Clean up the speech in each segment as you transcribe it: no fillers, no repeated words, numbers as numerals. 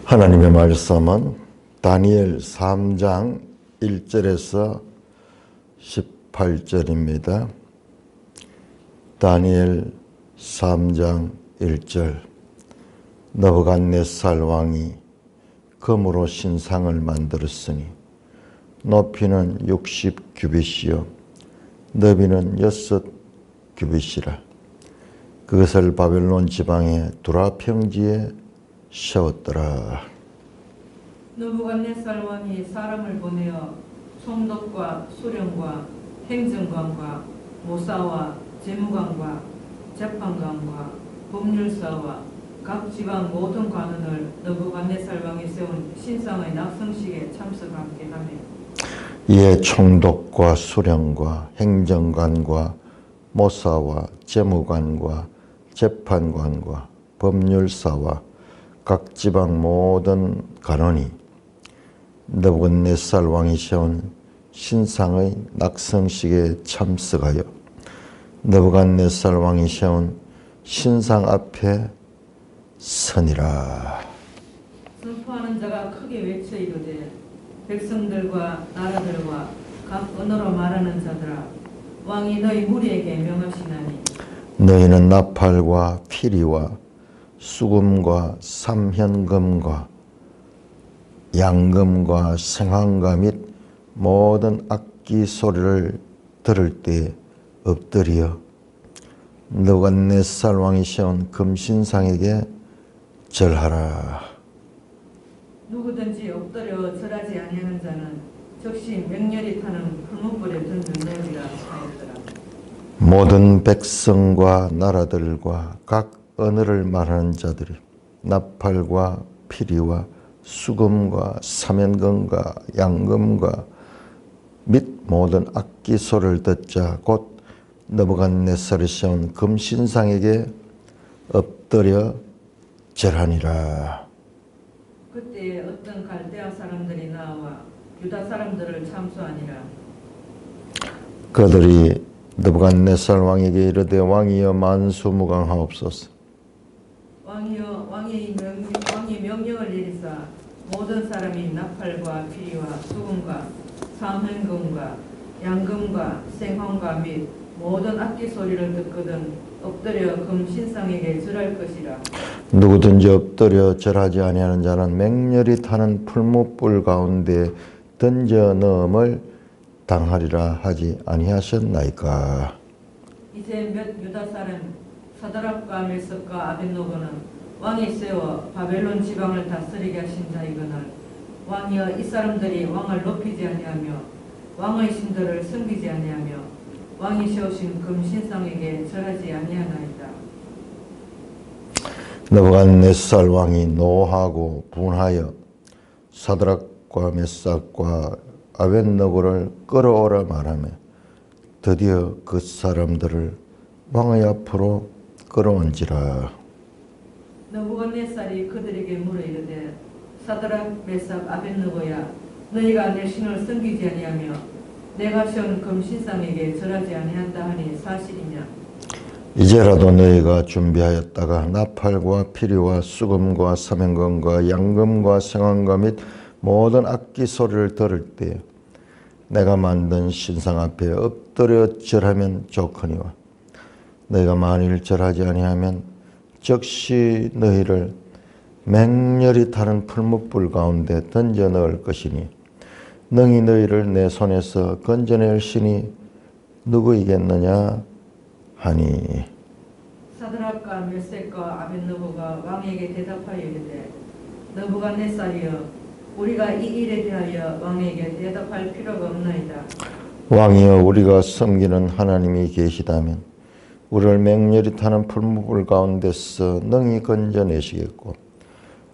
하나님의 말씀은 다니엘 3장 1절에서 18절입니다. 다니엘 3장 1절. 느부갓네살 왕이 금으로 신상을 만들었으니 높이는 60규빗이요 너비는 6규빗이라. 그것을 바벨론 지방의 두라 평지에 세웠더라. 느부갓네살 왕이 사람을 보내어 총독과 수령과 행정관과 모사와 재무관과 재판관과 법률사와 각 지방 모든 관원을 느부갓네살 왕이 세운 신상의 낙성식에 참석하게 하며 이에 총독과 수령과 행정관과 모사와 재무관과 재판관과 법률사와 각 지방 모든 관원이 느부갓네살 왕이 세운 신상의 낙성식에 참석하여 느부갓네살 왕이 세운 신상 앞에 서니라. 선포하는 자가 크게 외쳐 이르되 백성들과 나라들과 각 언어로 말하는 자들아 왕이 너희 무리에게 명하시나니 너희는 나팔과 피리와 수금과 삼현금과 양금과 생황과 및 모든 악기 소리를 들을 때 엎드려 느부갓네살 왕이 세운 금신상에게 절하라. 누구든지 엎드려 절하지 아니하는 자는 즉시 맹렬히 타는 풀무불에 던져내리라 하였더라. 모든 백성과 나라들과 각 언어를 말하는 자들이 나팔과 피리와 수금과 삼연금과 양금과 및 모든 악기 소리를 듣자 곧 느부갓네살이 세운 금신상에게 엎드려 절하니라. 그때 어떤 갈대아 사람들이 나와 유다 사람들을 참수하니라. 그들이 느부갓네살 왕에게 이르되 왕이여 만수무강하옵소서. 왕이 명령을 내리사 모든 사람이 나팔과 피리와 수금과 삼현금과 양금과 생황과 및 모든 악기 소리를 듣거든 엎드려 금신상에게 절할 것이라. 누구든지 엎드려 절하지 아니하는 자는 맹렬히 타는 풀무불 가운데 던져 넣음을 당하리라 하지 아니하셨나이까. 이제 몇 유다 사람 사드락과 메석과 아벳노고는 왕이 세워 바벨론 지방을 다스리게 하신 자이거늘 왕이여 이 사람들이 왕을 높이지 아니하며 왕의 신들을 섬기지 아니하며 왕이 세우신 금신상에게 절하지 아니하나이다. 느부갓네살 왕이 노하고 분하여 사드락과 메삭과 아벳느고를 끌어오라 말하며 드디어 그 사람들을 왕의 앞으로 끌어온지라. 느부갓네살이 그들에게 물어 이르되 사드락 메삭 아벳느고야 너희가 내 신을 섬기지 아니하며 내가 세운 금신상에게 절하지 아니한다 하니 사실이냐. 이제라도 너희가 준비하였다가 나팔과 피리와 수금과 삼현금과 양금과 생황과 및 모든 악기 소리를 들을 때 내가 만든 신상 앞에 엎드려 절하면 좋거니와 너희가 만일 절하지 아니하면 즉시 너희를 맹렬히 타는 풀무불 가운데 던져 넣을 것이니 능히 너희를 내 손에서 건져낼 신이 누구이겠느냐 하니. 사드락과 메섹과 아벳느고가 왕에게 대답하여 이르되 느부갓네살이여 우리가 이 일에 대하여 왕에게 대답할 필요가 없나이다. 왕이여 우리가 섬기는 하나님이 계시다면 우리를 맹렬히 타는 풀무불 가운데서 능히 건져내시겠고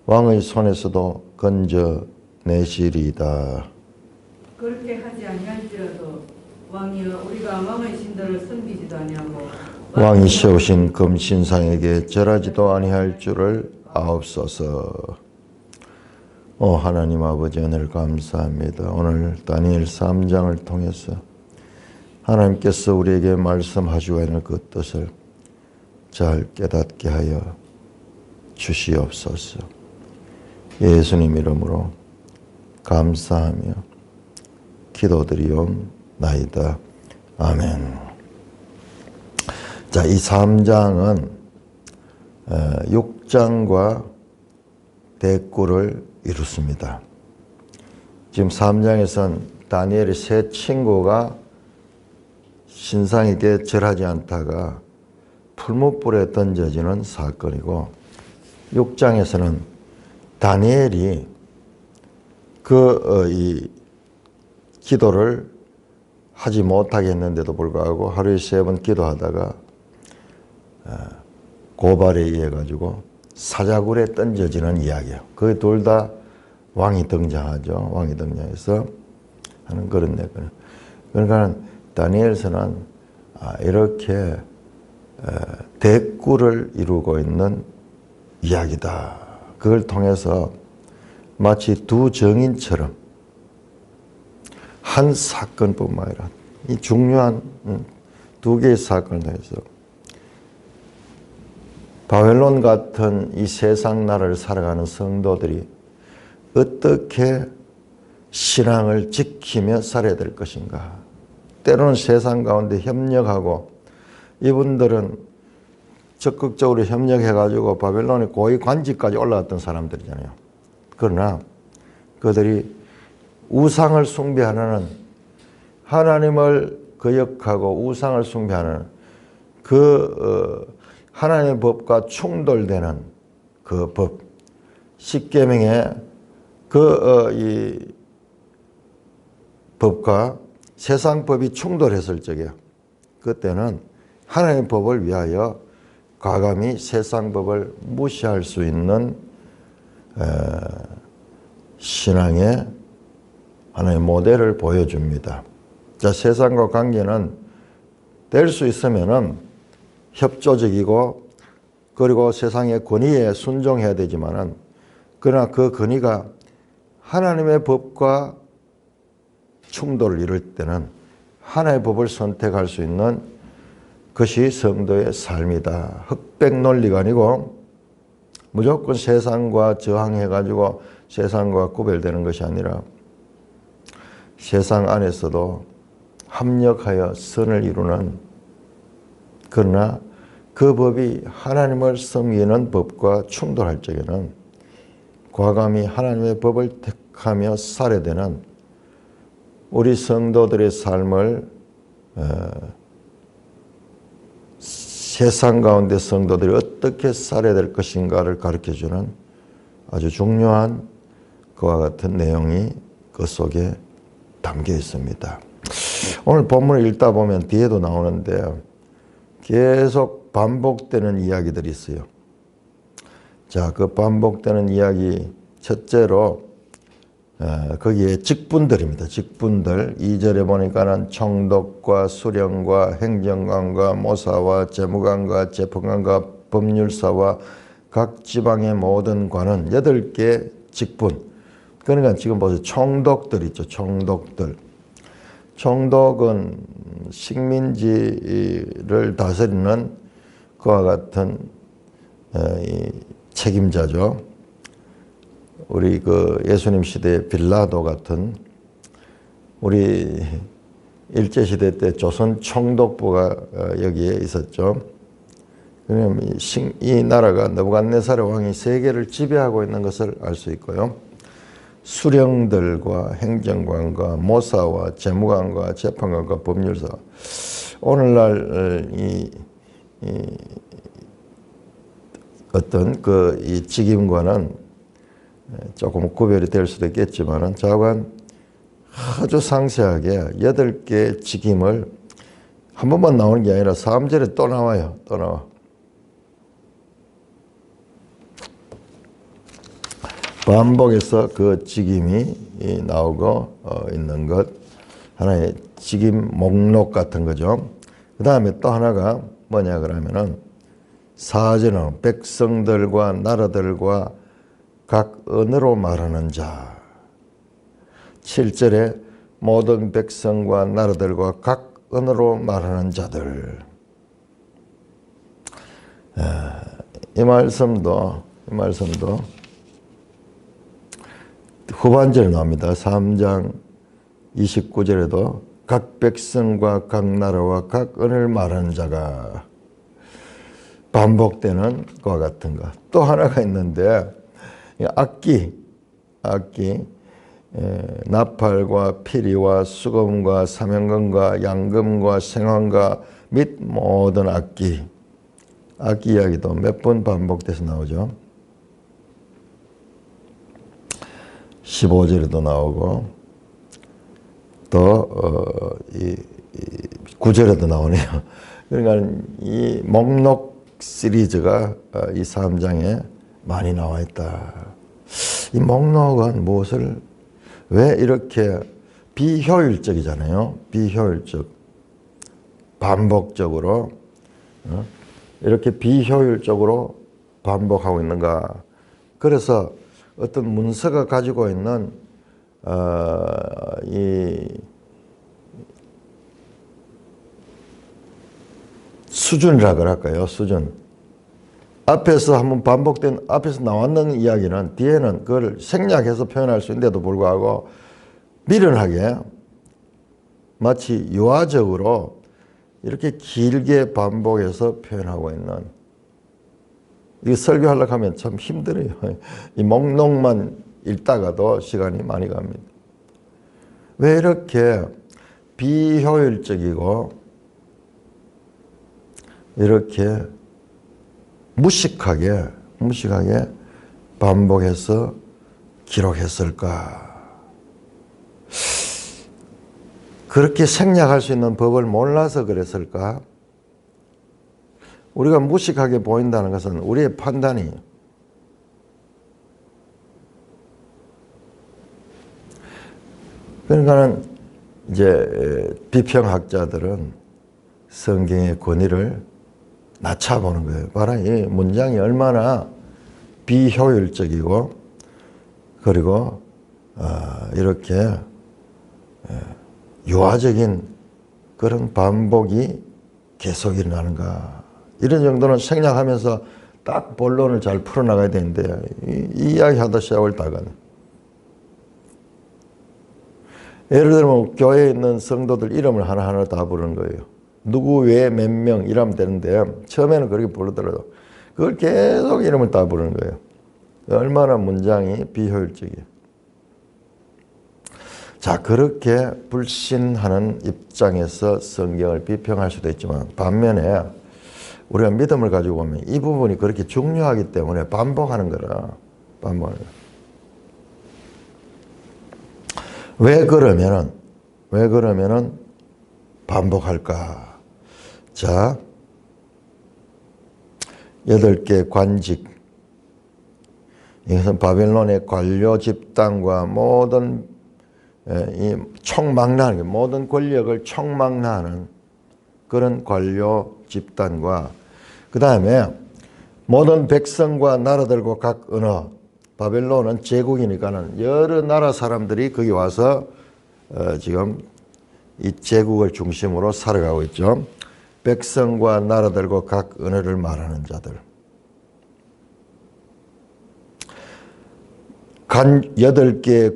왕의 손에서도 건져내시리이다. 그렇게 하지 아니할지라도 왕이여 우리가 왕의 신들을 섬기지도 아니하고 왕이 세우신 금신상에게 절하지도 아니할 줄을 아옵소서. 오 하나님 아버지 은혜를 감사합니다. 오늘 다니엘 3장을 통해서 하나님께서 우리에게 말씀하시고 있는 그 뜻을 잘 깨닫게 하여 주시옵소서. 예수님 이름으로 감사하며 기도드리옵나이다. 아멘. 자, 이 3장은 6장과 대꾸를 이루습니다. 지금 3장에서는 다니엘의 세 친구가 신상에게 절하지 않다가 풀무불에 던져지는 사건이고, 6장에서는 다니엘이 이 기도를 하지 못하게 했는데도 불구하고 하루에 3번 기도하다가 고발에 의해 가지고 사자굴에 던져지는 이야기예요. 그 둘 다 왕이 등장하죠. 왕이 등장해서 하는 그런 내용. 그러니까 다니엘서는 이렇게 대꾸를 이루고 있는 이야기다. 그걸 통해서 마치 두 정인처럼 한 사건뿐만 아니라 이 중요한 두 개의 사건을 통해서 바벨론 같은 이 세상 나라를 살아가는 성도들이 어떻게 신앙을 지키며 살아야 될 것인가. 때로는 세상 가운데 협력하고, 이분들은 적극적으로 협력해가지고 바벨론의 고위 관직까지 올라갔던 사람들이잖아요. 그러나 그들이 우상을 숭배하는, 하나님을 거역하고 우상을 숭배하는 하나님의 법과 충돌되는 그 법, 십계명의 이 법과 세상 법이 충돌했을 적에, 그때는 하나님의 법을 위하여 과감히 세상 법을 무시할 수 있는 신앙의 하나의 모델을 보여줍니다. 자, 세상과 관계는 될 수 있으면은 협조적이고, 그리고 세상의 권위에 순종해야 되지만은, 그러나 그 권위가 하나님의 법과 충돌을 이룰 때는 하나님의 법을 선택할 수 있는 것이 성도의 삶이다. 흑백 논리가 아니고 무조건 세상과 저항해가지고 세상과 구별되는 것이 아니라 세상 안에서도 합력하여 선을 이루는, 그러나 그 법이 하나님을 섬기는 법과 충돌할 적에는 과감히 하나님의 법을 택하며 살아야 되는 우리 성도들의 삶을 세상 가운데 성도들이 어떻게 살아야 될 것인가를 가르쳐주는 아주 중요한 그와 같은 내용이 그 속에 담겨 있습니다. 오늘 본문을 읽다 보면 뒤에도 나오는데 계속 반복되는 이야기들이 있어요. 자, 그 반복되는 이야기 첫째로 거기에 직분들입니다. 직분들. 2절에 보니까는 총독과 수령과 행정관과 모사와 재무관과 재판관과 법률사와 각 지방의 모든 관은 8개 직분. 그러니까 지금 보세요. 총독들 있죠. 총독들. 총독은 식민지를 다스리는 그와 같은 책임자죠. 우리 예수님 시대의 빌라도 같은, 우리 일제시대 때 조선 총독부가 여기에 있었죠. 그러면 이 나라가 느부갓네살 왕이 세계를 지배하고 있는 것을 알 수 있고요. 수령들과 행정관과 모사와 재무관과 재판관과 법률사. 오늘날 어떤 이 직임과는 조금 구별이 될 수도 있겠지만은 좌우간 아주 상세하게 8개 직임을 한 번만 나오는 게 아니라 3절에 또 나와요. 또 나와. 반복해서 그 직임이 나오고 있는 것, 하나의 직임 목록 같은 거죠. 그 다음에 또 하나가 뭐냐 그러면은 4절은 백성들과 나라들과 각 언어로 말하는 자. 7절에 모든 백성과 나라들과 각 언어로 말하는 자들. 이 말씀도 후반절에 나옵니다. 3장 29절에도 각 백성과 각 나라와 각 언어를 말하는 자가 반복되는 것과 같은 것. 또 하나가 있는데 악기, 나팔과 피리와 수금과 사명금과 양금과 생황과 및 모든 악기 이야기도 몇 번 반복돼서 나오죠. 15절에도 나오고 또 9절에도 나오네요. 그러니까 이 목록 시리즈가 이 3장에 많이 나와 있다. 이 목록은 무엇을 왜 이렇게 비효율적이잖아요. 비효율적, 반복적으로 이렇게 비효율적으로 반복하고 있는가. 그래서 어떤 문서가 가지고 있는 이 수준이라 그럴까요? 수준. 앞에서 한번 반복된, 앞에서 나왔는 이야기는 뒤에는 그걸 생략해서 표현할 수 있는데도 불구하고 미련하게 마치 유화적으로 이렇게 길게 반복해서 표현하고 있는, 이거 설교하려고 하면 참 힘들어요. 이 목록만 읽다가도 시간이 많이 갑니다. 왜 이렇게 비효율적이고 이렇게 무식하게 반복해서 기록했을까? 그렇게 생략할 수 있는 법을 몰라서 그랬을까? 우리가 무식하게 보인다는 것은 우리의 판단이에요. 그러니까는 이제 비평학자들은 성경의 권위를 낮춰보는 거예요. 봐라, 이 문장이 얼마나 비효율적이고 그리고 이렇게 유화적인 그런 반복이 계속 일어나는가. 이런 정도는 생략하면서 딱 본론을 잘 풀어나가야 되는데 이 이야기하다 시작을 따가네. 예를 들면 교회에 있는 성도들 이름을 하나하나 다 부르는 거예요. 누구 왜 몇 명 이러면 되는데 처음에는 그렇게 부르더라도 그걸 계속 이름을 다 부르는 거예요. 얼마나 문장이 비효율적이에요. 자, 그렇게 불신하는 입장에서 성경을 비평할 수도 있지만 반면에 우리가 믿음을 가지고 보면 이 부분이 그렇게 중요하기 때문에 반복하는 거라. 반복하는 거라. 왜 그러면은 반복할까? 자, 8개 관직. 이것은 바벨론의 관료 집단과 모든 이 총망라하는, 모든 권력을 총망라하는 그런 관료 집단과 그 다음에 모든 백성과 나라들과 각 언어. 바벨론은 제국이니까는 여러 나라 사람들이 거기 와서 지금 이 제국을 중심으로 살아가고 있죠. 백성과 나라들과 각 언어를 말하는 자들. 8개의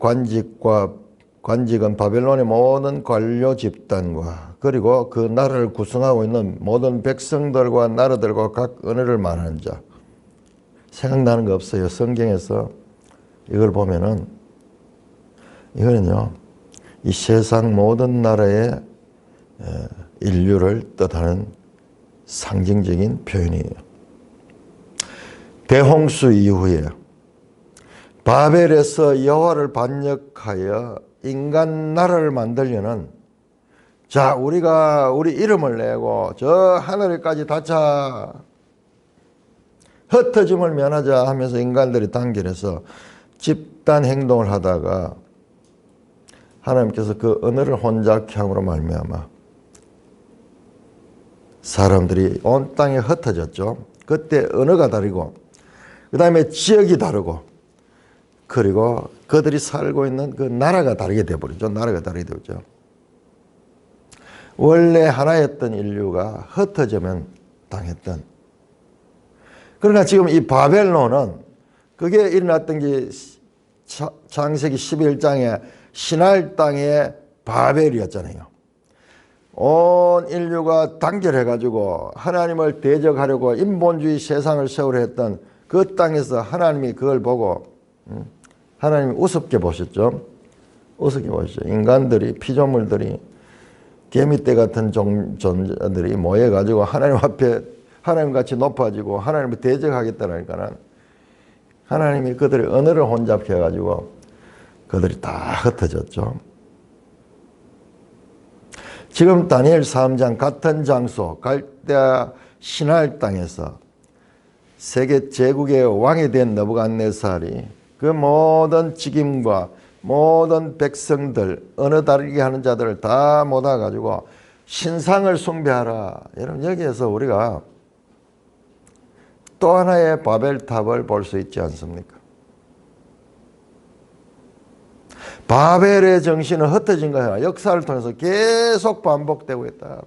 관직은 바벨론의 모든 관료 집단과 그리고 그 나라를 구성하고 있는 모든 백성들과 나라들과 각 언어를 말하는 자. 생각나는 거 없어요. 성경에서 이걸 보면은 이거는요, 이 세상 모든 나라의 인류를 뜻하는 상징적인 표현이에요. 대홍수 이후에 바벨에서 여호와를 반역하여 인간 나라를 만들려는, 자, 우리 이름을 내고 저 하늘에까지 닿자, 흩어짐을 면하자 하면서 인간들이 단결해서 집단 행동을 하다가 하나님께서 그 언어를 혼잡케 함으로 말미암아 사람들이 온 땅에 흩어졌죠. 그때 언어가 다르고 그 다음에 지역이 다르고 그리고 그들이 살고 있는 그 나라가 다르게 되어버리죠. 나라가 다르게 되죠. 원래 하나였던 인류가 흩어지면 당했던. 그러나 지금 이 바벨론은 그게 일어났던 게 창세기 11장에 신할 땅의 바벨이었잖아요. 온 인류가 단결해가지고 하나님을 대적하려고 인본주의 세상을 세우려 했던 그 땅에서 하나님이 그걸 보고 하나님이 우습게 보셨죠. 우습게 보셨죠. 인간들이, 피조물들이, 개미떼 같은 존재들이 모여가지고 하나님 앞에 하나님같이 높아지고 하나님을 대적하겠다니까는 하나님이 그들의 언어를 혼잡해 가지고 그들이 다 흩어졌죠. 지금 다니엘 3장 같은 장소 갈대아 신할 땅에서 세계 제국의 왕이 된 느부갓네살이 그 모든 직임과 모든 백성들 언어 다르게 하는 자들을 다 모아 가지고 신상을 숭배하라. 여러분 여기에서 우리가 또 하나의 바벨탑을 볼 수 있지 않습니까? 바벨의 정신은 흩어진 거야. 역사를 통해서 계속 반복되고 있다.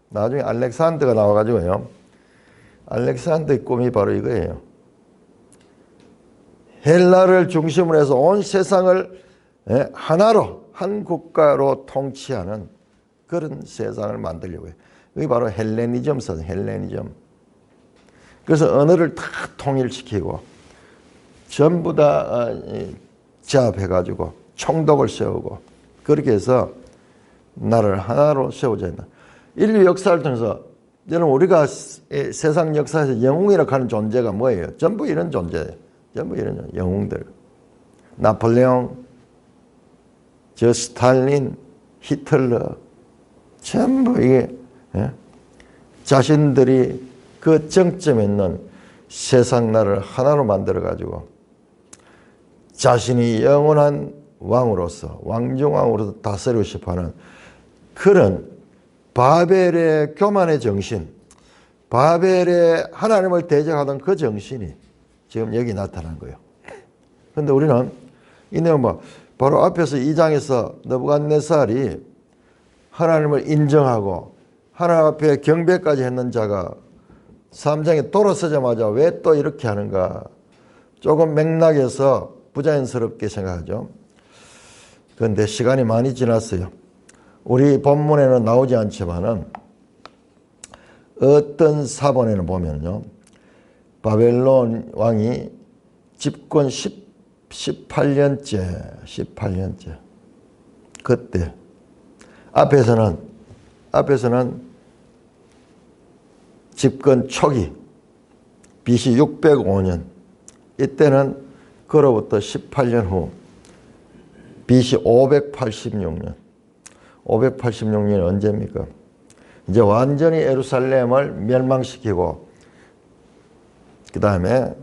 나중에 알렉산더가 나와가지고요. 알렉산더의 꿈이 바로 이거예요. 헬라를 중심으로 해서 온 세상을 하나로, 한 국가로 통치하는 그런 세상을 만들려고 해요. 이게 바로 헬레니즘서, 헬레니즘. 그래서 언어를 다 통일시키고 전부 다 제압해가지고 총독을 세우고 그렇게 해서 나라를 하나로 세우자 했다. 인류 역사를 통해서 여러분 우리가 세상 역사에서 영웅이라고 하는 존재가 뭐예요? 전부 이런 존재예요. 전부 이런 영웅들. 나폴레옹, 저 스탈린, 히틀러 전부 이게 자신들이 그 정점에 있는 세상 나라를 하나로 만들어가지고 자신이 영원한 왕으로서 왕중왕으로서 다스리고 싶어하는 그런 바벨의 교만의 정신, 바벨의 하나님을 대적하던 그 정신이 지금 여기 나타난 거예요. 그런데 우리는 이 내용 바로 앞에서 2장에서 느부갓네살이 하나님을 인정하고 하나님 앞에 경배까지 했는 자가 3장에 돌아서자마자 왜 또 이렇게 하는가 조금 맥락에서 부자연스럽게 생각하죠. 그런데 시간이 많이 지났어요. 우리 본문에는 나오지 않지만은 어떤 사본에는 보면요. 바벨론 왕이 집권 18년째 그때 앞에서는 집권 초기 BC 605년 이때는 그로부터 18년 후 BC 586년 586년이 언제입니까? 이제 완전히 예루살렘을 멸망시키고 그 다음에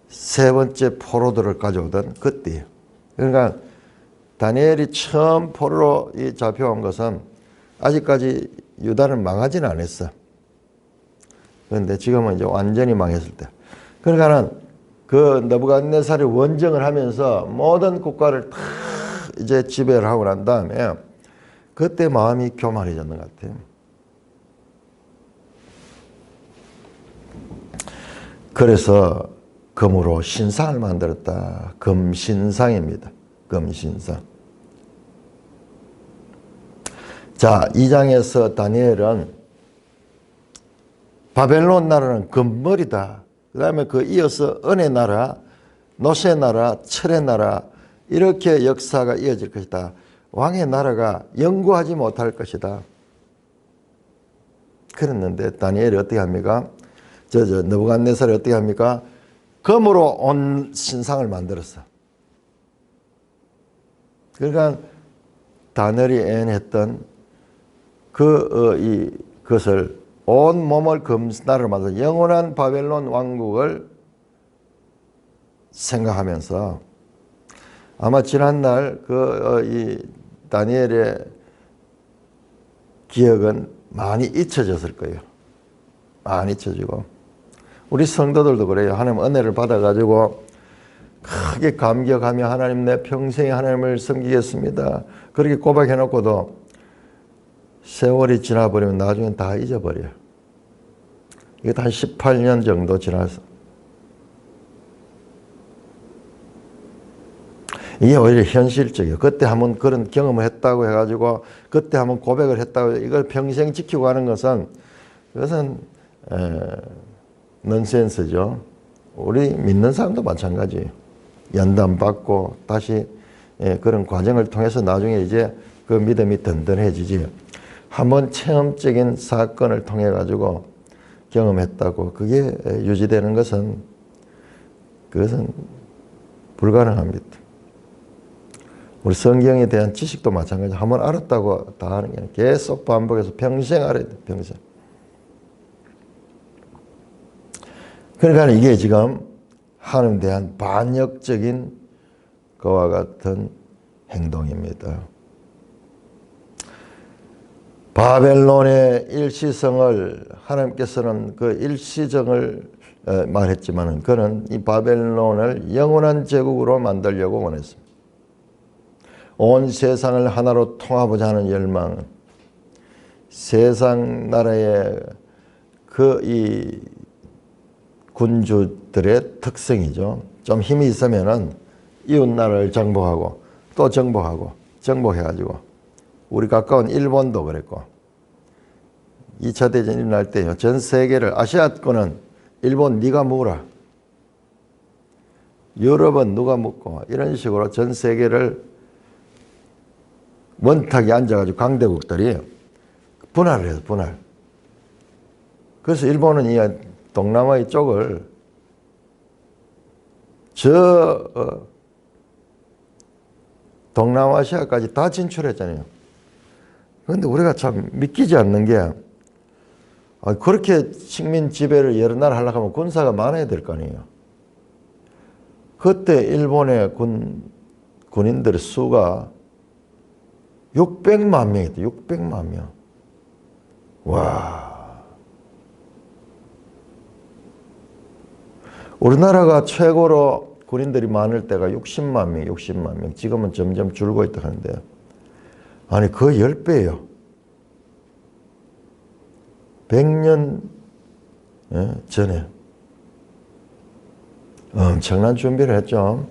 세 번째 포로들을 가져오던 그때예요. 그러니까 다니엘이 처음 포로로 잡혀온 것은 아직까지 유다는 망하지는 않았어. 그런데 지금은 이제 완전히 망했을 때. 그러니까는 그 느부갓네살이 원정을 하면서 모든 국가를 다 이제 지배를 하고 난 다음에 그때 마음이 교만해졌는 것 같아요. 그래서 금으로 신상을 만들었다. 금신상입니다. 금신상. 자, 2장에서 다니엘은 바벨론 나라는 금머리다. 그 다음에 그 이어서 은혜 나라, 노새 나라, 철의 나라 이렇게 역사가 이어질 것이다. 왕의 나라가 영구하지 못할 것이다. 그랬는데 다니엘이 어떻게 합니까? 느부갓네살이 어떻게 합니까? 금으로 온 신상을 만들었어. 그러니까 다니엘이 애언했던 그것을 온 몸을 금나라로 만들어 영원한 바벨론 왕국을 생각하면서 아마 지난날 이 다니엘의 기억은 많이 잊혀졌을 거예요. 많이 잊혀지고 우리 성도들도 그래요. 하나님 은혜를 받아가지고 크게 감격하며 하나님 내 평생에 하나님을 섬기겠습니다. 그렇게 고백해놓고도 세월이 지나버리면 나중엔 다 잊어버려요. 이게 한 18년 정도 지나서 이게 오히려 현실적이에요. 그때 한번 그런 경험을 했다고 해가지고 그때 한번 고백을 했다고 이걸 평생 지키고 가는 것은 그것은 넌센스죠. 우리 믿는 사람도 마찬가지예요. 연단 받고 다시 그런 과정을 통해서 나중에 이제 그 믿음이 든든해지지. 한번 체험적인 사건을 통해 가지고 경험했다고 그게 유지되는 것은 그것은 불가능합니다. 우리 성경에 대한 지식도 마찬가지. 한번 알았다고 다 하는 게 아니라 계속 반복해서 평생 알아야 돼. 평생. 그러니까 이게 지금 하나님에 대한 반역적인 그와 같은 행동입니다. 바벨론의 일시성을 하나님께서는 그 일시정을 말했지만은 그는 이 바벨론을 영원한 제국으로 만들려고 원했습니다. 온 세상을 하나로 통합하자 하는 열망은 세상 나라의 그 이 군주들의 특성이죠. 좀 힘이 있으면은 이웃 나라를 정복하고 또 정복하고 정복해가지고 우리 가까운 일본도 그랬고 2차 대전이 일어날 때요. 전 세계를 아시아권은 일본 네가 묵으라. 유럽은 누가 묵고 이런 식으로 전 세계를 원탁에 앉아가지고 강대국들이 분할을 해서 분할. 그래서 일본은 이 동남아의 쪽을 동남아시아까지 다 진출했잖아요. 그런데 우리가 참 믿기지 않는 게 그렇게 식민 지배를 여러 나라 하려고 하면 군사가 많아야 될 거 아니에요. 그때 일본의 군인들의 수가 600만 명이었대. 600만 명. 와. 우리나라가 최고로 군인들이 많을 때가 60만 명, 60만 명. 지금은 점점 줄고 있다 하는데. 아니, 그 10배예요. 100년 전에. 엄청난 준비를 했죠.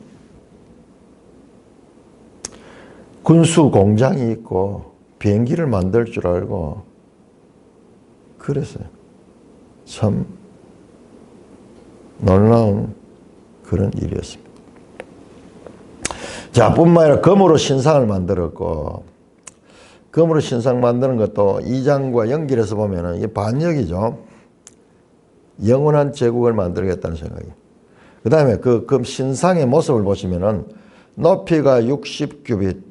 군수 공장이 있고 비행기를 만들 줄 알고 그랬어요. 참 놀라운 그런 일이었습니다. 자, 뿐만 아니라 금으로 신상을 만들었고 금으로 신상 만드는 것도 2장과 연결해서 보면은 이게 반역이죠. 영원한 제국을 만들겠다는 생각이에요. 그 다음에 그 금 신상의 모습을 보시면은 높이가 60규빗,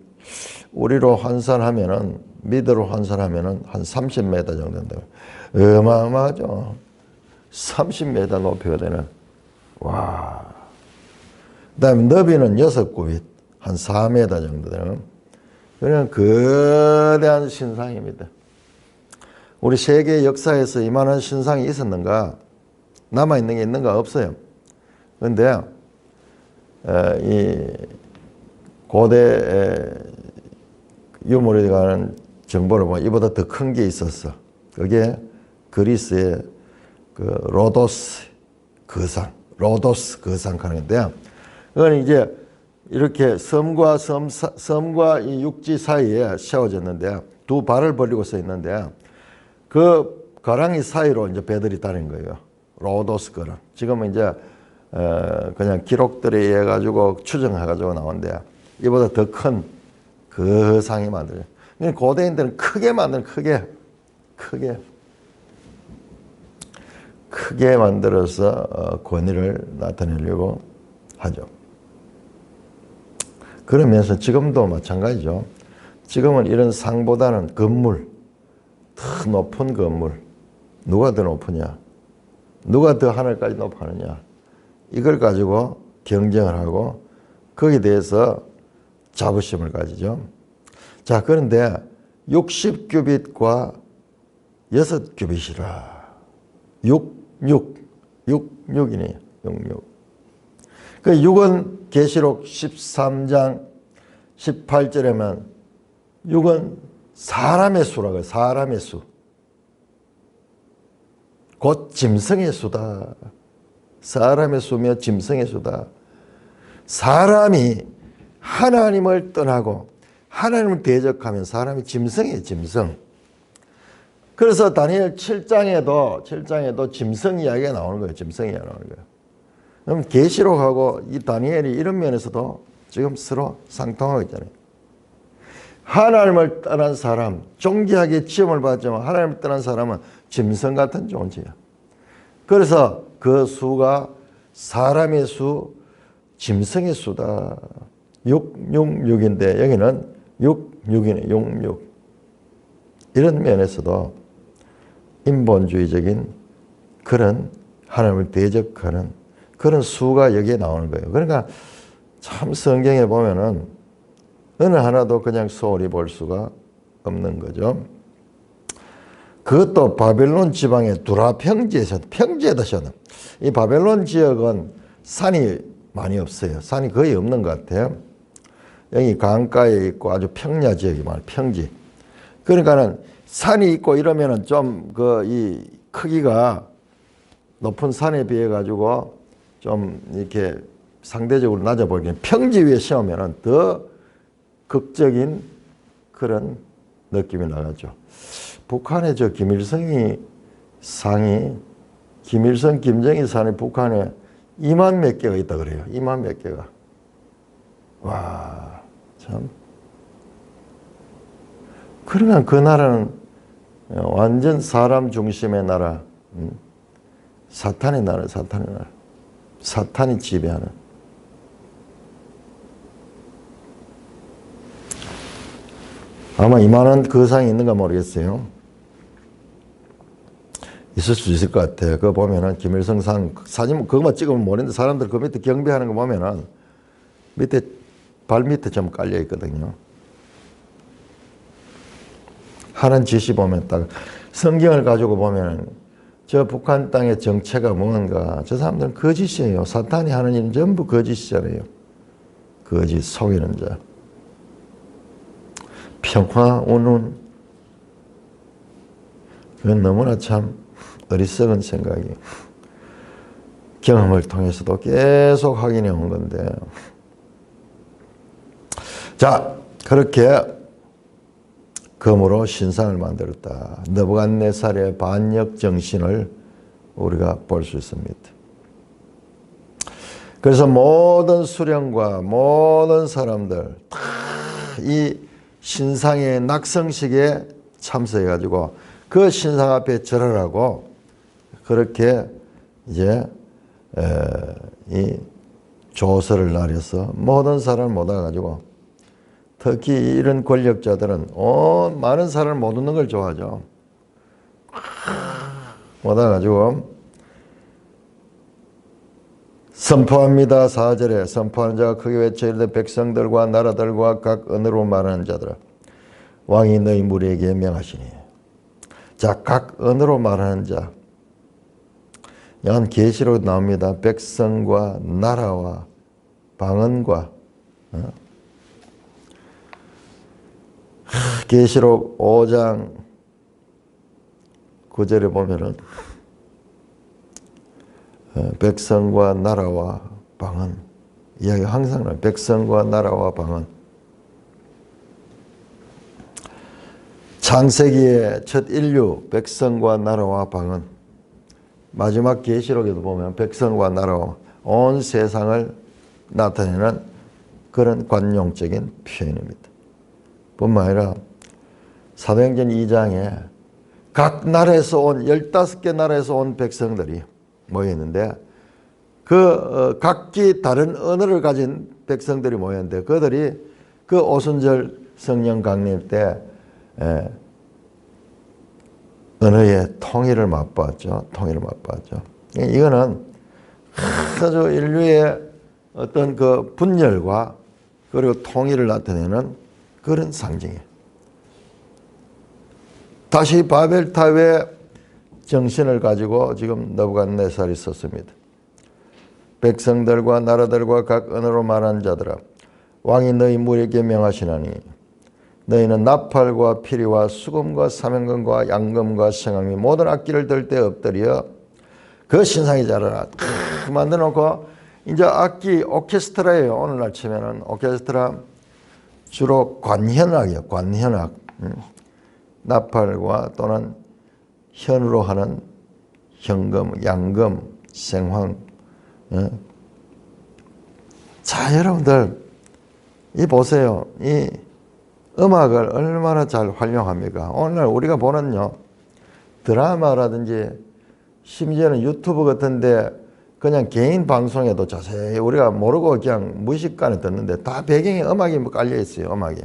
우리로 환산하면은 미터로 환산하면은 한 30m 정도 된다. 어마어마하죠. 30m 높이가 되는. 와. 그 다음에 너비는 6규빗, 한 4m 정도 되는. 그냥 거대한 신상입니다. 우리 세계 역사에서 이만한 신상이 있었는가? 남아있는 게 있는가? 없어요. 그런데 이 고대 유물에 관한 정보를 보면 이보다 더 큰 게 있었어. 그게 그리스의 그 로도스 거상 하는 건데요. 그건 이제 이렇게 섬과 이 육지 사이에 세워졌는데 두 발을 벌리고 서 있는데 그 거랑이 사이로 이제 배들이 다닌 거예요. 로도스 거랑. 지금은 이제 그냥 기록들에 의해 가지고 추정해 가지고 나온데 이보다 더 큰 거상이 만들어요. 고대인들은 크게 만드는 크게 만들어서 권위를 나타내려고 하죠. 그러면서 지금도 마찬가지죠. 지금은 이런 상보다는 건물, 더 높은 건물, 누가 더 높으냐, 누가 더 하늘까지 높아하느냐, 이걸 가지고 경쟁을 하고 거기에 대해서 자부심을 가지죠. 자, 그런데 60규빗과 6규빗이라 66이네요. 66. 그 6은 계시록 13장 18절에만 6은 사람의 수라고요. 사람의 수. 곧 짐승의 수다. 사람의 수며 짐승의 수다. 사람이 하나님을 떠나고 하나님을 대적하면 사람이 짐승이에요, 짐승. 그래서 다니엘 7장에도 짐승 이야기가 나오는 거예요. 짐승 이야기가 나오는 거예요. 그럼 계시록하고 이 다니엘이 이런 면에서도 지금 서로 상통하고 있잖아요. 하나님을 떠난 사람, 존귀하게 지음을 받지만 하나님을 떠난 사람은 짐승 같은 존재야. 그래서 그 수가 사람의 수, 짐승의 수다. 666인데 여기는 66이네, 66. 이런 면에서도 인본주의적인 그런 하나님을 대적하는 그런 수가 여기에 나오는 거예요. 그러니까 참 성경에 보면은 어느 하나도 그냥 소홀히 볼 수가 없는 거죠. 그것도 바벨론 지방의 두라 평지에서, 평지에서는 이 바벨론 지역은 산이 많이 없어요. 산이 거의 없는 것 같아요. 여기 강가에 있고 아주 평야 지역이 많아요. 평지. 그러니까는 산이 있고 이러면은 좀 이 크기가 높은 산에 비해 가지고 좀 이렇게 상대적으로 낮아 보이긴 평지 위에 세우면은 더 극적인 그런 느낌이 나가죠. 북한의 저 김일성이 상이 김일성, 김정일 산이 북한에 2만 몇 개가 있다 그래요. 2만 몇 개가. 와, 참. 그러면 그 나라는 완전 사람 중심의 나라, 사탄의 나라, 사탄의 나라. 사탄이 지배하는. 아마 이만한 그 상이 있는가 모르겠어요. 있을 수 있을 것 같아요. 그거 보면은 김일성 상 사진 그것만 찍으면 모르는데 사람들 그 밑에 경배하는 거 보면은 밑에 발 밑에 좀 깔려 있거든요. 하는 짓이 보면 딱 성경을 가지고 보면 저 북한 땅의 정체가 뭔가 저 사람들은 거짓이에요. 사탄이 하는 일은 전부 거짓이잖아요. 거짓 속이는 자. 평화 운운. 그건 너무나 참 어리석은 생각이 경험을 통해서도 계속 확인해 온 건데. 자, 그렇게 검으로 신상을 만들었다. 느부갓네살의 반역 정신을 우리가 볼 수 있습니다. 그래서 모든 수령과 모든 사람들 다 이 신상의 낙성식에 참석해가지고 그 신상 앞에 절하라고 그렇게 이제 이 조서를 날려서 모든 사람을 모아가지고 특히 이런 권력자들은 많은 사람을 못 얻는 걸 좋아하죠. 모아가지고 선포합니다. 4절에 선포하는 자가 크게 외쳐 이르되 백성들과 나라들과 각 언어로 말하는 자들아 왕이 너희 무리에게 명하시니. 자, 각 언어로 말하는 자. 이건 계시록에 나옵니다. 백성과 나라와 방언과 계시록 5장 9절에 보면은 백성과 나라와 방언 이야기 항상 나와요. 백성과 나라와 방언. 창세기의 첫 인류 백성과 나라와 방언. 마지막 계시록에도 보면 백성과 나라와 온 세상을 나타내는 그런 관용적인 표현입니다. 뿐만 아니라 사도행전 2장에 각 나라에서 온 15개 나라에서 온 백성들이 모였는데 그 각기 다른 언어를 가진 백성들이 모였는데 그들이 그 오순절 성령 강림 때 언어의 통일을 맛보았죠. 통일을 맛보았죠. 이거는 아주 인류의 어떤 그 분열과 그리고 통일을 나타내는 그런 상징이에요. 다시 바벨탑의 정신을 가지고 지금 느부갓네살이 썼습니다. 백성들과 나라들과 각 언어로 말하는 자들아 왕이 너희 무리에게 명하시나니 너희는 나팔과 피리와 수금과 사명금과 양금과 성황리 모든 악기를 들 때 엎드려 그 신상에 자라라. 만들어놓고 이제 악기 오케스트라예요. 오늘날 치면은 오케스트라 주로 관현악이에요. 관현악. 나팔과 또는 현으로 하는 현금, 양금, 생황. 자, 여러분들 이 보세요. 이 음악을 얼마나 잘 활용합니까? 오늘 우리가 보는요, 드라마라든지 심지어는 유튜브 같은데 그냥 개인 방송에도 자세히 우리가 모르고 그냥 무의식간에 듣는데 다 배경에 음악이 깔려 있어요. 음악이.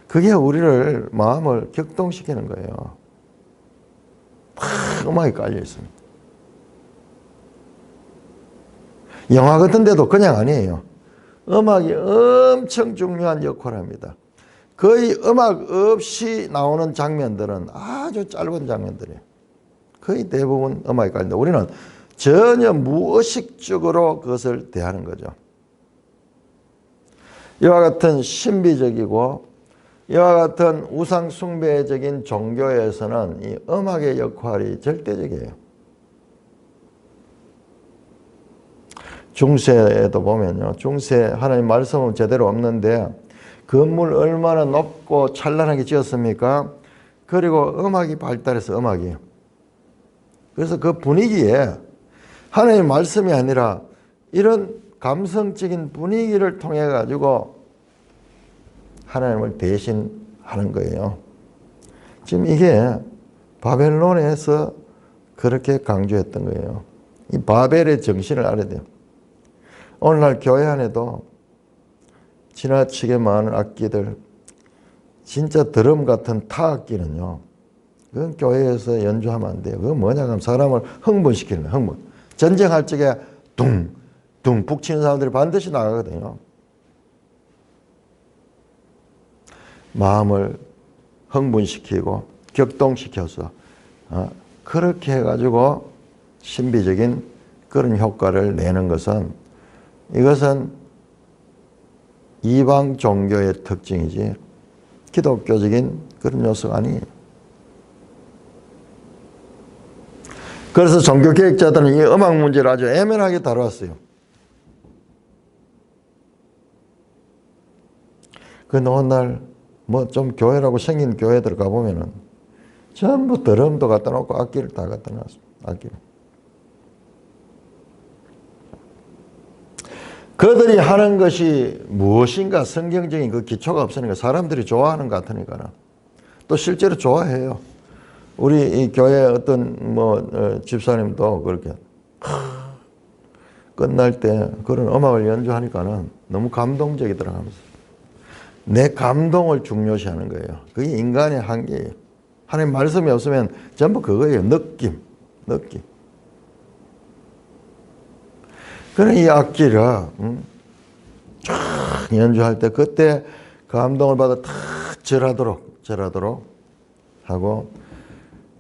그게 우리를 마음을 격동시키는 거예요. 막 음악이 깔려 있습니다. 영화 같은 데도 그냥 아니에요. 음악이 엄청 중요한 역할을 합니다. 거의 음악 없이 나오는 장면들은 아주 짧은 장면들이에요. 거의 대부분 음악이 깔린다. 우리는 전혀 무의식적으로 그것을 대하는 거죠. 이와 같은 신비적이고 이와 같은 우상숭배적인 종교에서는 이 음악의 역할이 절대적이에요. 중세에도 보면요. 중세 하나님 말씀은 제대로 없는데 건물 얼마나 높고 찬란하게 지었습니까? 그리고 음악이 발달해서 음악이에요. 그래서 그 분위기에 하나님 말씀이 아니라 이런 감성적인 분위기를 통해 가지고 하나님을 대신하는 거예요. 지금 이게 바벨론에서 그렇게 강조했던 거예요. 이 바벨의 정신을 알아야 돼요. 오늘날 교회 안에도 지나치게 많은 악기들, 진짜 드럼 같은 타악기는요, 그건 교회에서 연주하면 안 돼요. 그건 뭐냐 하면 사람을 흥분시키는 거예요. 흥분. 전쟁할 적에 둥 북 치는 사람들이 반드시 나가거든요. 마음을 흥분시키고 격동시켜서 그렇게 해가지고 신비적인 그런 효과를 내는 것은 이것은 이방 종교의 특징이지 기독교적인 그런 요소가 아니에요. 그래서 종교개혁자들은 이 음악 문제를 아주 애매하게 다루었어요. 그 오늘날 뭐 좀 교회라고 생긴 교회들 가보면은 전부 드럼도 갖다 놓고 악기를 다 갖다 놨습니다. 악기를. 그들이 하는 것이 무엇인가 성경적인 그 기초가 없으니까 사람들이 좋아하는 것 같으니까는 또 실제로 좋아해요. 우리 이 교회 어떤 집사님도 그렇게 끝날 때 그런 음악을 연주하니까는 너무 감동적이더라 하면서 내 감동을 중요시하는 거예요. 그게 인간의 한계예요. 하나님 말씀이 없으면 전부 그거예요. 느낌. 그런 이 악기를 쫙 연주할 때 그때 감동을 받아 탁 절하도록 하고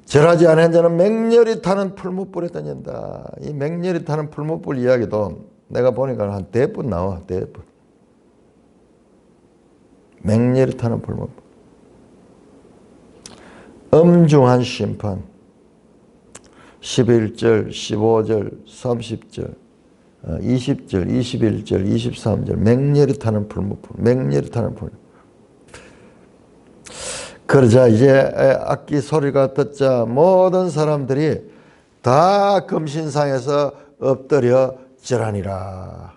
절하지 않은 자는 맹렬히 타는 풀무불에 던진다. 이 맹렬히 타는 풀무불 이야기도 내가 보니까 한 4분 나와. 4분. 맹렬히 타는 풀무불. 엄중한 심판. 11절, 15절, 30절. 20절, 21절, 23절 맹렬히 타는 풀무불. 맹렬히 타는 풀. 그러자 이제 악기 소리가 듣자 모든 사람들이 다 금신상에서 엎드려 절하니라.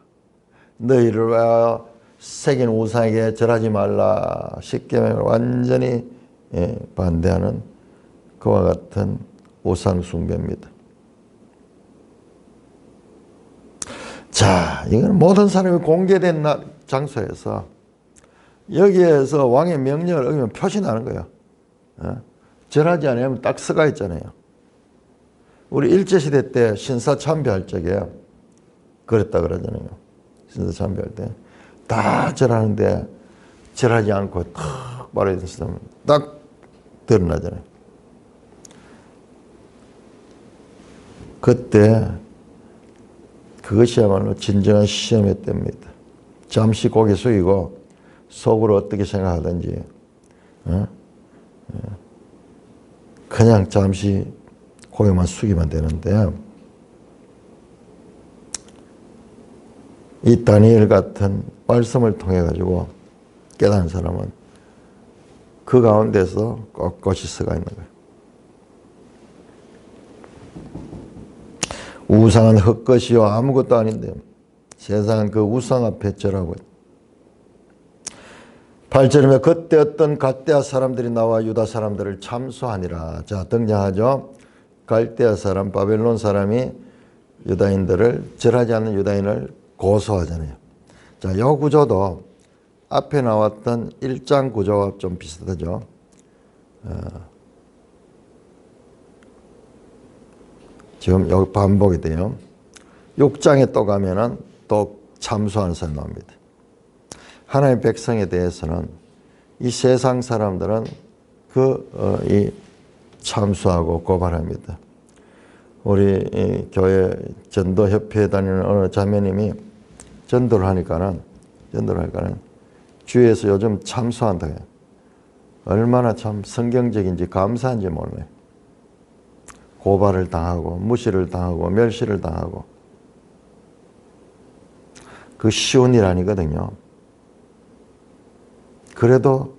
너희를 위하여 새긴 우상에게 절하지 말라. 십계명을 완전히 반대하는 그와 같은 우상 숭배입니다. 자, 이건 모든 사람이 공개된 장소에서 여기에서 왕의 명령을 어기면 표시나는 거예요. 절하지 않으면 딱 서가 있잖아요. 우리 일제시대 때 신사참배할 적에 그랬다 그러잖아요. 신사참배할 때. 다 절하는데 절하지 않고 탁 말해 있으면 딱 드러나잖아요. 그때 그것이야말로 진정한 시험의 때입니다. 잠시 고개 숙이고 속으로 어떻게 생각하든지 그냥 잠시 고개만 숙이면 되는데 이 다니엘 같은 말씀을 통해 가지고 깨달은 사람은 그 가운데서 꼿꼿이 서가 있는 거예요. 우상은 헛것이요 아무것도 아닌데 세상은 그 우상 앞에 절하고 8절이면 그때 어떤 갈대아 사람들이 나와 유다 사람들을 참수하니라. 자, 등장하죠. 갈대아 사람, 바벨론 사람이 유다인들을, 절하지 않는 유다인을 고소하잖아요. 자, 이 구조도 앞에 나왔던 1장 구조와 좀 비슷하죠. 지금 여기 반복이 돼요. 6장에 또 가면은 또 참수하는 사람이 나옵니다. 하나님의 백성에 대해서는 이 세상 사람들은 이 참수하고 고발합니다. 우리 교회 전도협회에 다니는 어느 자매님이 전도를 하니까는 주위에서 요즘 참수한다 해요. 얼마나 참 성경적인지 감사한지 몰라요. 고발을 당하고 무시를 당하고 멸시를 당하고 그 쉬운 일 아니거든요. 그래도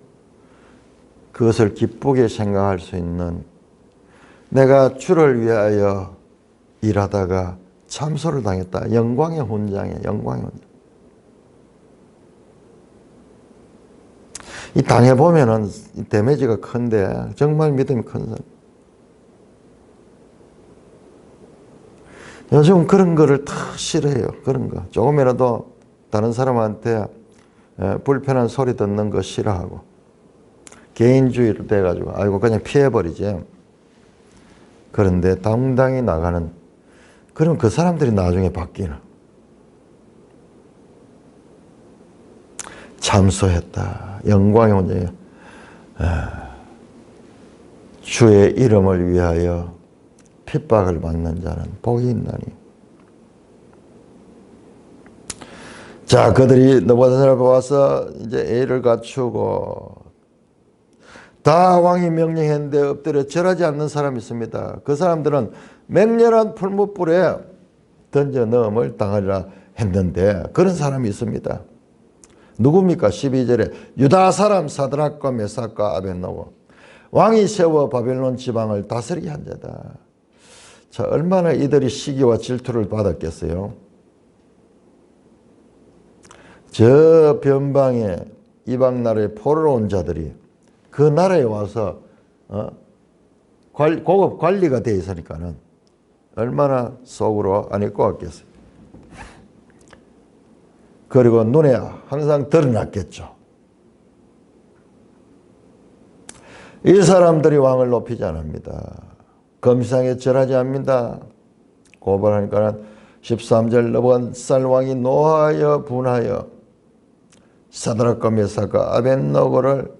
그것을 기쁘게 생각할 수 있는, 내가 주를 위하여 일하다가 참소를 당했다. 영광의 훈장이에요. 영광의 훈장. 이 당해보면은 데미지가 큰데 정말 믿음이 큰 사람. 요즘 그런 거를 다 싫어해요. 그런 거. 조금이라도 다른 사람한테 불편한 소리 듣는 거 싫어하고 개인주의로 돼가지고 아이고 그냥 피해버리지. 그런데 당당히 나가는, 그럼 그 사람들이 나중에 바뀌는. 참소했다. 영광의 혼자예요. 주의 이름을 위하여 핍박을 받는 자는 복이 있나니. 자, 그들이 느부갓네살 앞에 와서 이제 예의를 갖추고 다 왕이 명령했는데 엎드려 절하지 않는 사람이 있습니다. 그 사람들은 맹렬한 풀무불에 던져 넣음을 당하리라 했는데 그런 사람이 있습니다. 누굽니까? 12절에 유다 사람 사드락과 메삭과 아벳느고 왕이 세워 바벨론 지방을 다스리게 한 자다. 자, 얼마나 이들이 시기와 질투를 받았겠어요. 저 변방에 이방 나라에 포로로 온 자들이 그 나라에 와서 고급 관리가 돼 있으니까는 얼마나 속으로 안 입고 왔겠어요. 그리고 눈에 항상 드러났겠죠. 이 사람들이 왕을 높이지 않습니다. 검시상에 절하지 않습니다. 고발하니까 13절 느부갓네살 왕이 노하여 분하여 사드락과 메삭과 아벳느고를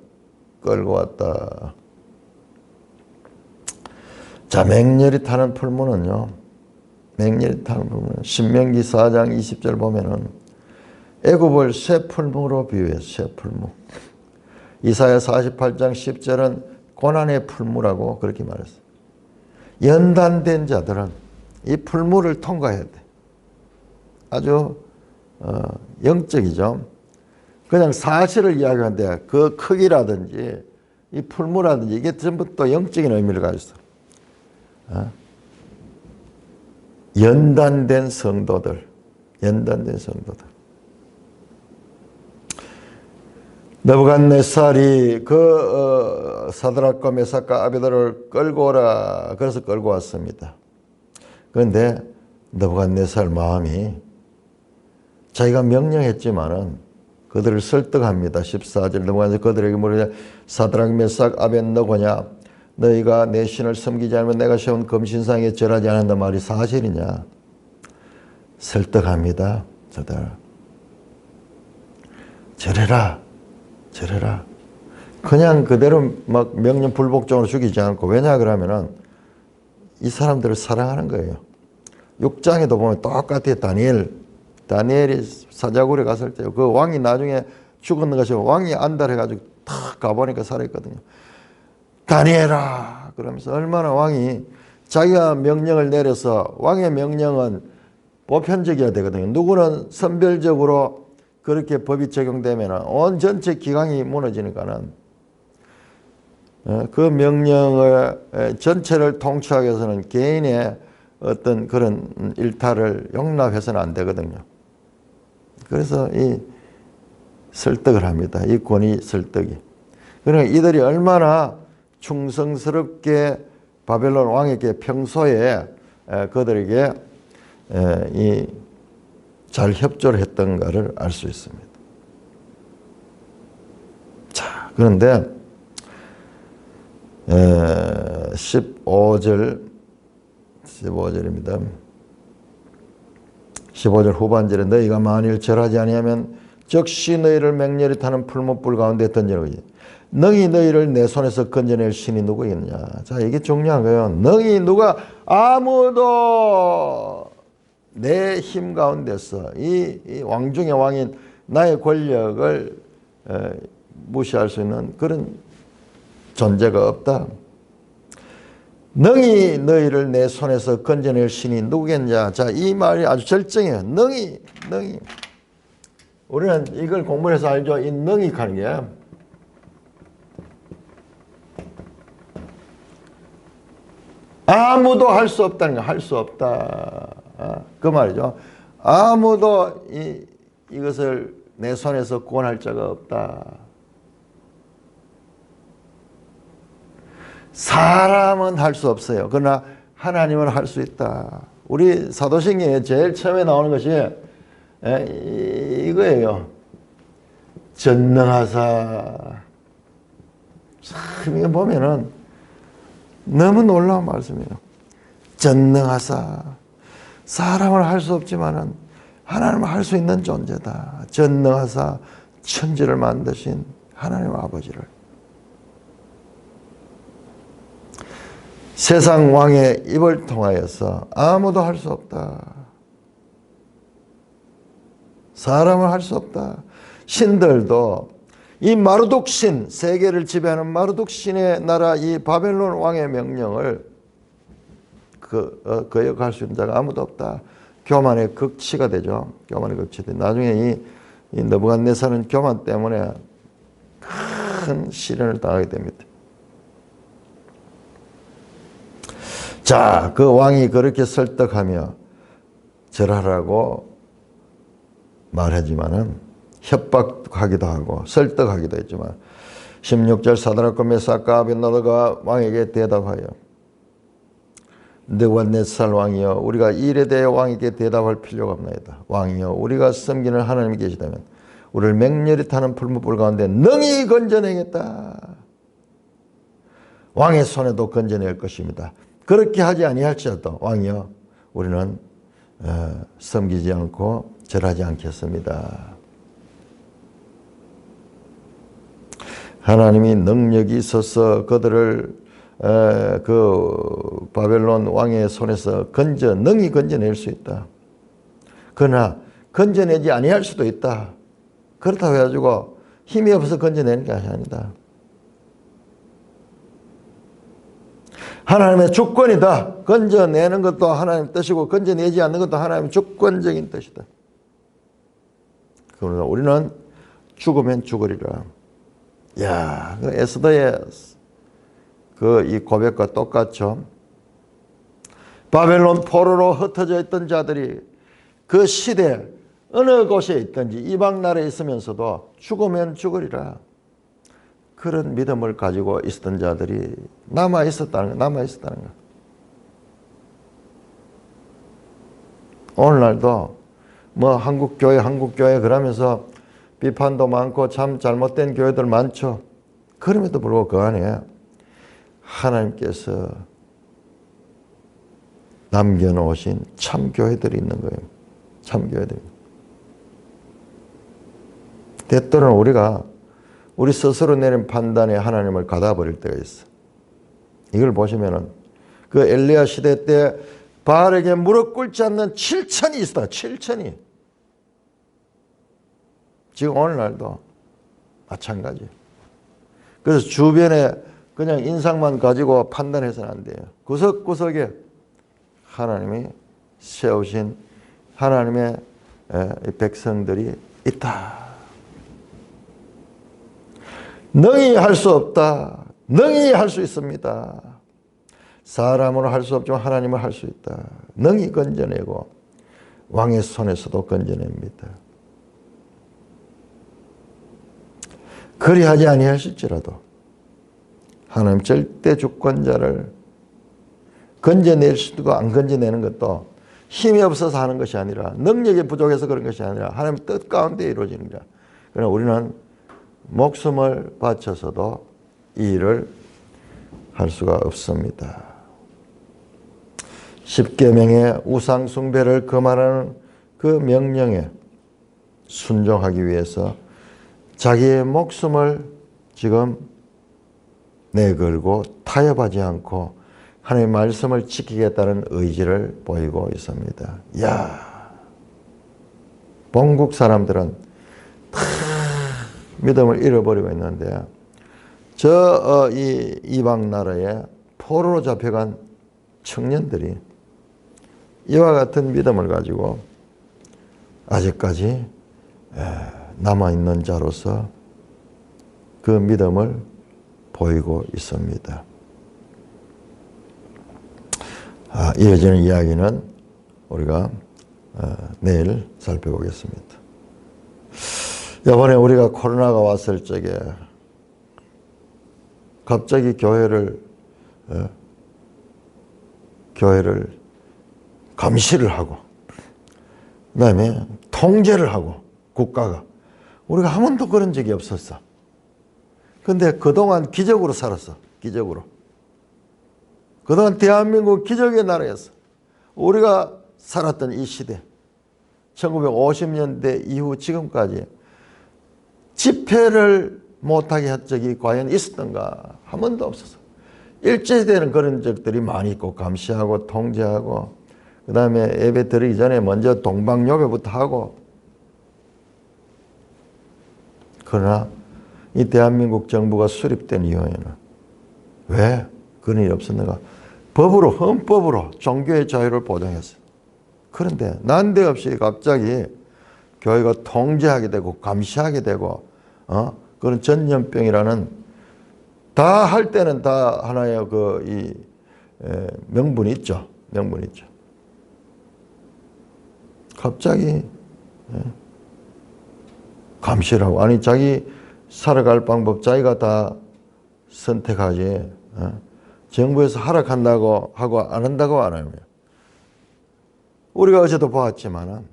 끌고 왔다. 자, 맹렬히 타는 풀무는요. 맹렬히 타는 풀무는 신명기 4장 20절 보면은 애굽을 새 풀무로 비유해서 새 풀무. 이사야 48장 10절은 고난의 풀무라고 그렇게 말했어요. 연단된 자들은 이 풀무를 통과해야 돼. 아주 영적이죠. 그냥 사실을 이야기하는데 그 크기라든지 이 풀무라든지 이게 전부 또 영적인 의미를 가지고 있어. 연단된 성도들. 느부갓네살이 사드락과 메삭과 아벳느고를 끌고 오라. 그래서 끌고 왔습니다. 그런데 느부갓네살 마음이 자기가 명령했지만은 그들을 설득합니다. 14절 느부갓네살 그들에게 물으되 사드락 메삭 아벳느고냐? 너희가 내 신을 섬기지 않으면 내가 세운 금신상에 절하지 않는다 말이 사실이냐? 설득합니다. 절해라. 그냥 그대로 막 명령 불복종으로 죽이지 않고, 왜냐 그러면은 이 사람들을 사랑하는 거예요. 6장에도 보면 똑같아요. 다니엘이 사자굴에 갔을 때 그 왕이 나중에 죽었는 것이 왕이 안달해가지고 탁 가보니까 살아있거든요. 다니엘아 그러면서 얼마나 왕이 자기가 명령을 내려서, 왕의 명령은 보편적이어야 되거든요. 누구는 선별적으로 그렇게 법이 적용되면 온 전체 기강이 무너지니까는 그 명령을 전체를 통치하기 위해서는 개인의 어떤 그런 일탈을 용납해서는 안 되거든요. 그래서 이 설득을 합니다. 이 권위 설득이. 그러니까 이들이 얼마나 충성스럽게 바벨론 왕에게 평소에 그들에게 잘 협조를 했던가를 알 수 있습니다. 자, 그런데 15절입니다. 15절 후반절에 너희가 만일 절하지 아니하면 즉시 너희를 맹렬히 타는 풀무불 가운데 던지는 능히 너희를 내 손에서 건져낼 신이 누구겠느냐. 자, 이게 중요한 거예요. 능히 누가 아무도 내 힘 가운데서 이 왕중의 왕인 나의 권력을 무시할 수 있는 그런 존재가 없다. 능히 너희를 내 손에서 건져낼 신이 누구겠냐. 자, 이 말이 아주 절정해요. 능히. 우리는 이걸 공부해서 알죠. 이 능히 하는 게 아무도 할 수 없다는 거. 할 수 없다. 그 말이죠. 아무도 이것을 내 손에서 구원할 자가 없다. 사람은 할 수 없어요. 그러나 하나님은 할 수 있다. 우리 사도신경에 제일 처음에 나오는 것이 이거예요. 전능하사. 참 이거 보면은 너무 놀라운 말씀이에요. 전능하사. 사람을 할 수 없지만은 하나님은 할 수 있는 존재다. 전능하사 천지를 만드신 하나님 아버지를. 세상 왕의 입을 통하여서 아무도 할 수 없다. 사람은 할 수 없다. 신들도 이 마르둑 신, 세계를 지배하는 마르둑 신의 나라 이 바벨론 왕의 명령을 거역할 수 있는 자가 아무도 없다. 교만의 극치가 되죠. 교만의 극치가 되죠. 나중에 이 느부갓네살은 교만 때문에 큰 시련을 당하게 됩니다. 자, 그 왕이 그렇게 설득하며 절하라고 말하지만은 협박하기도 하고 설득하기도 했지만 16절 사드락과 메삭과 아벳나고가 왕에게 대답하여 느부갓네살 왕이여 우리가 이 일에 대해 왕에게 대답할 필요가 없나이다. 왕이여 우리가 섬기는 하나님이 계시다면 우리를 맹렬히 타는 풀무불 가운데 능히 건져내겠다. 왕의 손에도 건져낼 것입니다. 그렇게 하지 아니할지라도 왕이여 우리는 섬기지 않고 절하지 않겠습니다. 하나님이 능력이 있어서 그들을 그 바벨론 왕의 손에서 능히 건져낼 수 있다. 그러나 건져내지 아니할 수도 있다. 그렇다고 해가지고 힘이 없어서 건져내는 게 아니다. 하나님의 주권이다. 건져내는 것도 하나님 뜻이고 건져내지 않는 것도 하나님의 주권적인 뜻이다. 그러나 우리는 죽으면 죽으리라. 야, 그 에스더의 이 고백과 똑같죠. 바벨론 포로로 흩어져 있던 자들이 그 시대 어느 곳에 있든지 이방 나라에 있으면서도 죽으면 죽으리라. 그런 믿음을 가지고 있었던 자들이 남아 있었다는 거. 오늘날도 뭐 한국교회 그러면서 비판도 많고 참 잘못된 교회들 많죠. 그럼에도 불구하고 그 안에 하나님께서 남겨놓으신 참교회들이 있는 거예요. 참교회들. 때때로는 우리가 우리 스스로 내린 판단에 하나님을 가다버릴 때가 있어. 이걸 보시면은 그 엘리야 시대 때 바알에게 무릎 꿇지 않는 7천이 있었다. 7천이. 지금 오늘날도 마찬가지. 그래서 주변에 그냥 인상만 가지고 판단해서는 안 돼요. 구석구석에 하나님이 세우신 하나님의 백성들이 있다. 능히 할 수 없다. 능히 할 수 있습니다. 사람으로 할 수 없지만 하나님은 할 수 있다. 능히 건져내고 왕의 손에서도 건져냅니다. 그리하지 아니하실지라도 하나님 절대 주권자를 건져낼 수도 안 건져내는 것도 힘이 없어서 하는 것이 아니라 능력이 부족해서 그런 것이 아니라 하나님 뜻 가운데 이루어지는 거야. 그러나 우리는 목숨을 바쳐서도 이 일을 할 수가 없습니다. 십계명의 우상 숭배를 금하라는 그 명령에 순종하기 위해서 자기의 목숨을 지금 내걸고 타협하지 않고 하나님의 말씀을 지키겠다는 의지를 보이고 있습니다. 이야, 본국 사람들은 다 믿음을 잃어버리고 있는데 이 이방 나라에 포로로 잡혀간 청년들이 이와 같은 믿음을 가지고 아직까지 남아있는 자로서 그 믿음을 보이고 있습니다. 이어지는 이야기는 우리가 내일 살펴보겠습니다. 이번에 우리가 코로나가 왔을 적에 갑자기 교회를 감시를 하고 그 다음에 통제를 하고 국가가 우리가 한 번도 그런 적이 없었어. 근데 그동안 기적으로 살았어. 기적으로. 그동안 대한민국 기적의 나라였어. 우리가 살았던 이 시대 1950년대 이후 지금까지 집회를 못하게 한 적이 과연 있었던가? 한 번도 없었어. 일제시대는 그런 적들이 많이 있고 감시하고 통제하고 그 다음에 예배 드리기 전에 먼저 동방요배부터 하고 그러나 이 대한민국 정부가 수립된 이후에는 왜 그런 일이 없었는가? 법으로 헌법으로 종교의 자유를 보장했어요. 그런데 난데없이 갑자기 교회가 통제하게 되고 감시하게 되고 그런 전염병이라는 다 할 때는 다 하나의 명분이 있죠. 명분이 있죠. 갑자기 감시를 하고 아니 자기 살아갈 방법 자기가 다 선택하지 정부에서 허락한다고 하고 안 한다고 안 하면 우리가 어제도 보았지만은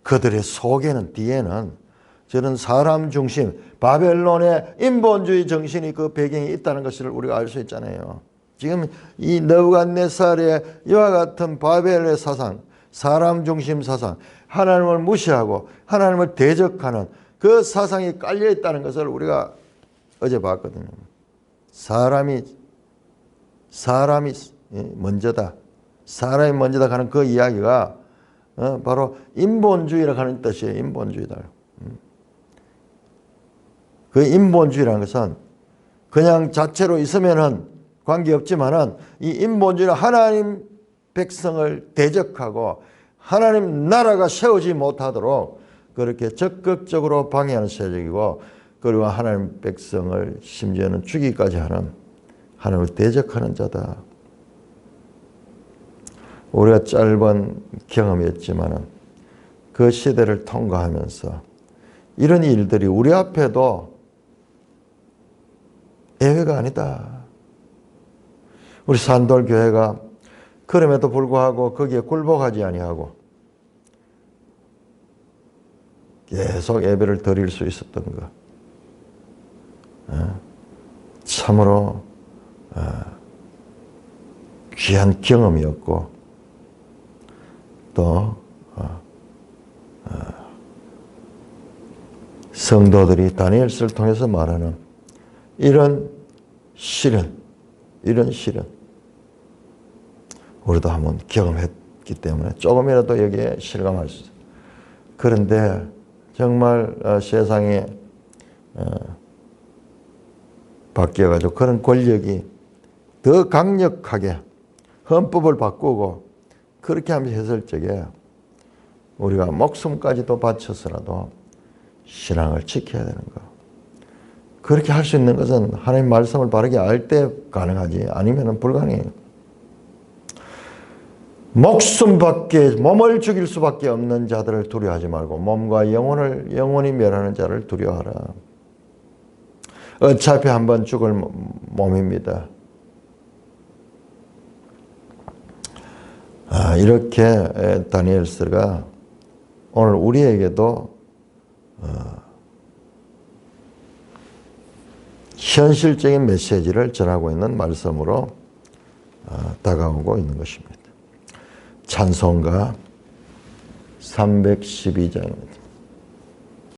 그들의 속에는 뒤에는 저는 사람 중심 바벨론의 인본주의 정신이 그 배경에 있다는 것을 우리가 알 수 있잖아요. 지금 이 느부갓네살의 이와 같은 바벨의 사상, 사람 중심 사상, 하나님을 무시하고 하나님을 대적하는 그 사상이 깔려 있다는 것을 우리가 어제 봤거든요. 사람이 먼저다. 사람이 먼저다 하는 그 이야기가 바로 인본주의라고 하는 뜻이에요. 인본주의다. 그 인본주의라는 것은 그냥 자체로 있으면은 관계없지만은 이 인본주의는 하나님 백성을 대적하고 하나님 나라가 세우지 못하도록 그렇게 적극적으로 방해하는 세력이고 그리고 하나님 백성을 심지어는 죽이기까지 하는 하나님을 대적하는 자다. 우리가 짧은 경험이었지만은 그 시대를 통과하면서 이런 일들이 우리 앞에도 예외가 아니다. 우리 산돌교회가 그럼에도 불구하고 거기에 굴복하지 아니하고 계속 예배를 드릴 수 있었던 것. 참으로 귀한 경험이었고 또 성도들이 다니엘서를 통해서 말하는 이런 시련 우리도 한번 경험했기 때문에 조금이라도 여기에 실감할 수 있어요. 그런데 정말 세상에 바뀌어가지고 그런 권력이 더 강력하게 헌법을 바꾸고 그렇게 하면서 했을 적에 우리가 목숨까지도 바쳐서라도 신앙을 지켜야 되는 거. 그렇게 할 수 있는 것은 하나님 말씀을 바르게 알 때 가능하지 아니면 불가능해요. 몸을 죽일 수밖에 없는 자들을 두려워하지 말고 몸과 영혼이 멸하는 자를 두려워하라. 어차피 한번 죽을 몸입니다. 이렇게 다니엘서가 오늘 우리에게도 현실적인 메시지를 전하고 있는 말씀으로 다가오고 있는 것입니다. 찬송가 312장입니다.